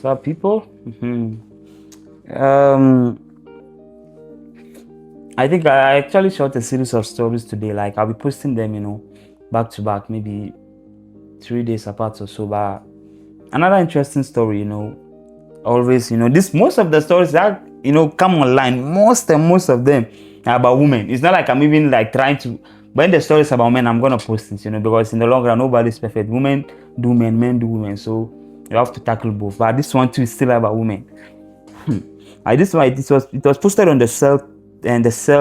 What's up, people? Um, I think I actually shot a series of stories today. Like I'll be posting them, back to back, maybe 3 days apart or so. But another interesting story, always, this most of the stories that come online, most of them are about women. It's not like I'm even like trying to. When the stories about men, I'm gonna post it, because in the long run, nobody's perfect. Women do men, men do women. So you have to tackle both. But this one too is still about women. I this one it was posted on the Cell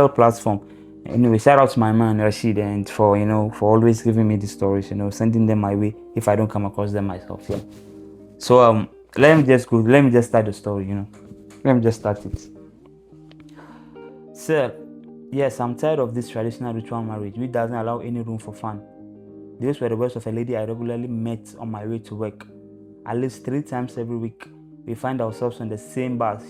platform. Anyway, shout out to my man Rashid and for always giving me the stories, sending them my way if I don't come across them myself. Yeah. So let me just start the story, Let me just start it. So yes, I'm tired of this traditional ritual marriage which doesn't allow any room for fun. These were the words of a lady I regularly met on my way to work. At least 3 times every week, we find ourselves on the same bus.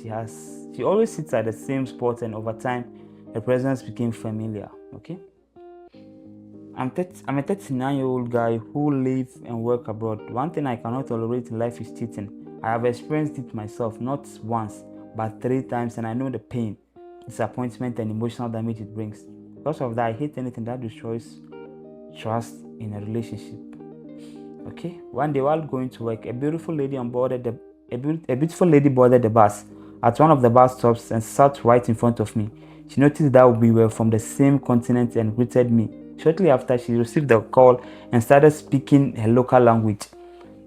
She always sits at the same spot, and over time, her presence became familiar. Okay, I'm a 39-year-old guy who lives and works abroad. One thing I cannot tolerate in life is cheating. I have experienced it myself, not once, but 3 times, and I know the pain, disappointment, and emotional damage it brings. Because of that, I hate anything that destroys trust in a relationship. Okay, one day while going to work, a beautiful lady boarded the bus at one of the bus stops and sat right in front of me. She noticed that we were from the same continent and greeted me. Shortly after, she received the call and started speaking her local language.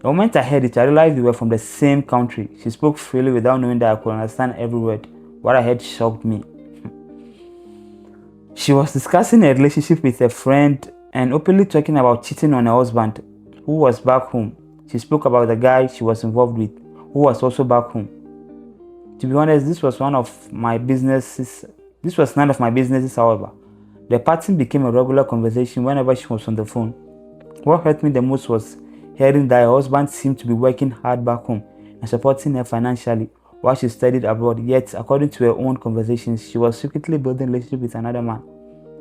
The moment I heard it, I realized we were from the same country. She spoke freely without knowing that I could understand every word. What I heard shocked me. She was discussing a relationship with a friend and openly talking about cheating on her husband, who was back home. She spoke about the guy she was involved with, who was also back home. To be honest, this was none of my businesses, however. The pattern became a regular conversation whenever she was on the phone. What hurt me the most was hearing that her husband seemed to be working hard back home and supporting her financially while she studied abroad, yet, according to her own conversations, she was secretly building a relationship with another man.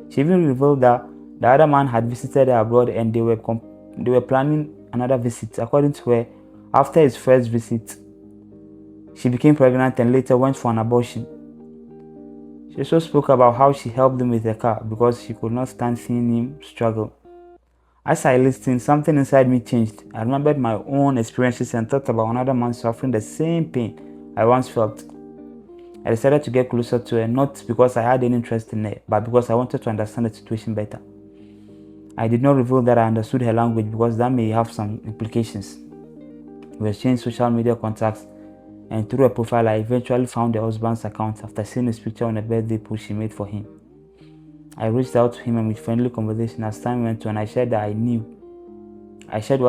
She even revealed that the other man had visited her abroad and they were planning another visit. According to her, after his first visit, she became pregnant and later went for an abortion. She also spoke about how she helped him with the car because she could not stand seeing him struggle. As I listened, something inside me changed. I remembered my own experiences and thought about another man suffering the same pain I once felt. I decided to get closer to her, not because I had any interest in her, but because I wanted to understand the situation better. I did not reveal that I understood her language because that may have some implications. We exchanged social media contacts, and through a profile, I eventually found her husband's account after seeing his picture on a birthday post she made for him. I reached out to him and with friendly conversation as time went on, I shared what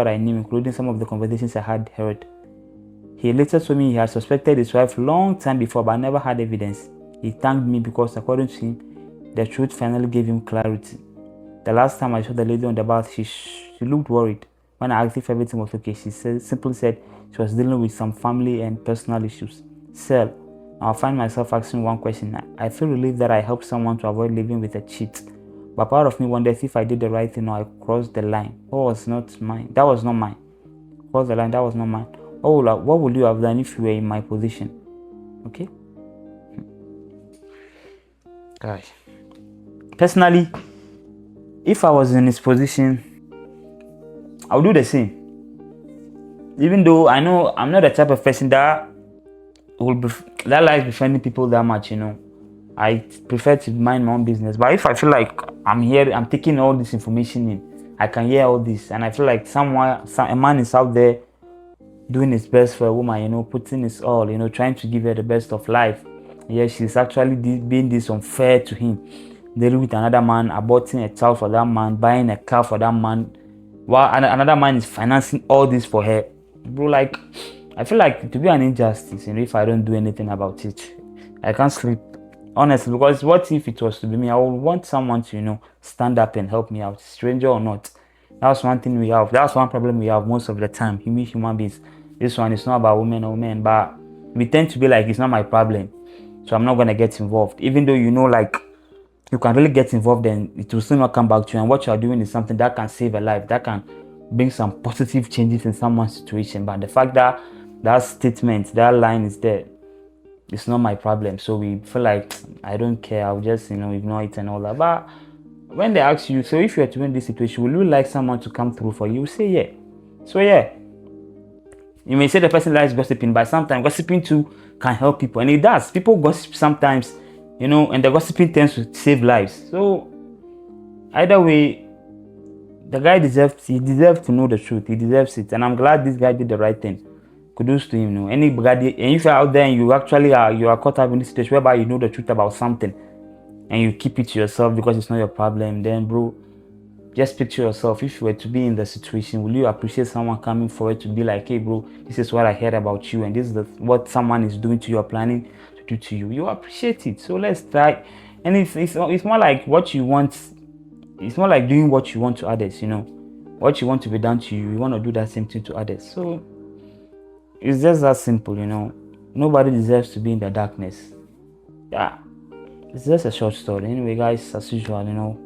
I knew, including some of the conversations I had heard. He later told me he had suspected his wife long time before but never had evidence. He thanked me because, according to him, the truth finally gave him clarity. The last time I saw the lady on the bus, she looked worried. When I asked if everything was okay, she simply said she was dealing with some family and personal issues. Now I find myself asking one question. I feel relieved that I helped someone to avoid living with a cheat. But part of me wonders if I did the right thing or I crossed the line. That was not mine. Crossed the line, that was not mine. What would you have done if you were in my position? Okay? Gosh. Personally, if I was in his position, I would do the same. Even though I know I'm not the type of person that likes befriending people that much, I prefer to mind my own business. But if I feel like I'm taking all this information in, I can hear all this, and I feel like a man is out there doing his best for a woman, putting his all, trying to give her the best of life. Yeah, she's actually being this unfair to him. Dealing with another man, aborting a child for that man, buying a car for that man, while another man is financing all this for her. Bro, like, I feel like it would be an injustice, if I don't do anything about it. I can't sleep, honestly, because what if it was to be me? I would want someone to, stand up and help me out, stranger or not. That's one thing we have. That's one problem we have most of the time, human beings. This one is not about women or men, but we tend to be like, it's not my problem, so I'm not going to get involved. Even though, like, you can really get involved and it will still not come back to you. And what you are doing is something that can save a life, that can bring some positive changes in someone's situation. But the fact that that statement, that line is there. It's not my problem. So we feel like I don't care, I'll just ignore it and all that. But when they ask you, so if you're to be in this situation, will you like someone to come through for you? You say yeah. So yeah, you may say the person likes gossiping, but sometimes gossiping too can help people, and it does. People gossip sometimes, and the gossiping tends to save lives. So either way, the guy deserves to know the truth. He deserves it, and I'm glad this guy did the right thing. Kudos to him. Anybody, and if you're out there and you actually are caught up in this situation whereby you know the truth about something, and you keep it to yourself because it's not your problem, then bro, just picture yourself. If you were to be in the situation, will you appreciate someone coming forward to be like, hey bro, this is what I heard about you, and this is what someone is doing to you or planning to do to you? You appreciate it. So let's try. And it's more like what you want. It's more like doing what you want to others. What you want to be done to you, you want to do that same thing to others. So it's just that simple. Nobody deserves to be in the darkness. Yeah, it's just a short story. Anyway, guys, as usual,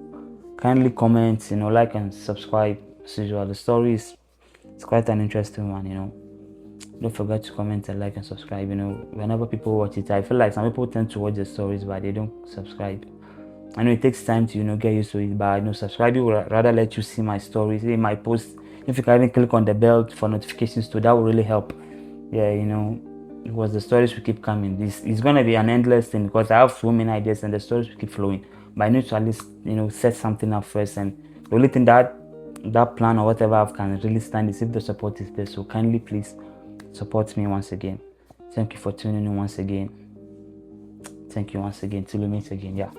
kindly comment, like and subscribe. As usual, the story is quite an interesting one. Don't forget to comment and like and subscribe. Whenever people watch it, I feel like some people tend to watch the stories but they don't subscribe. I know it takes time to get used to it, but subscribing will rather let you see my stories, see my posts. If you can even click on the bell for notifications too, that will really help. Yeah, because the stories will keep coming. It's gonna be an endless thing because I have so many ideas and the stories will keep flowing. But I need to at least set something up first, and the only thing that plan or whatever I can really stand is if the support is there. So kindly please support me once again. Thank you for tuning in once again. Thank you once again. Till we meet again. Yeah.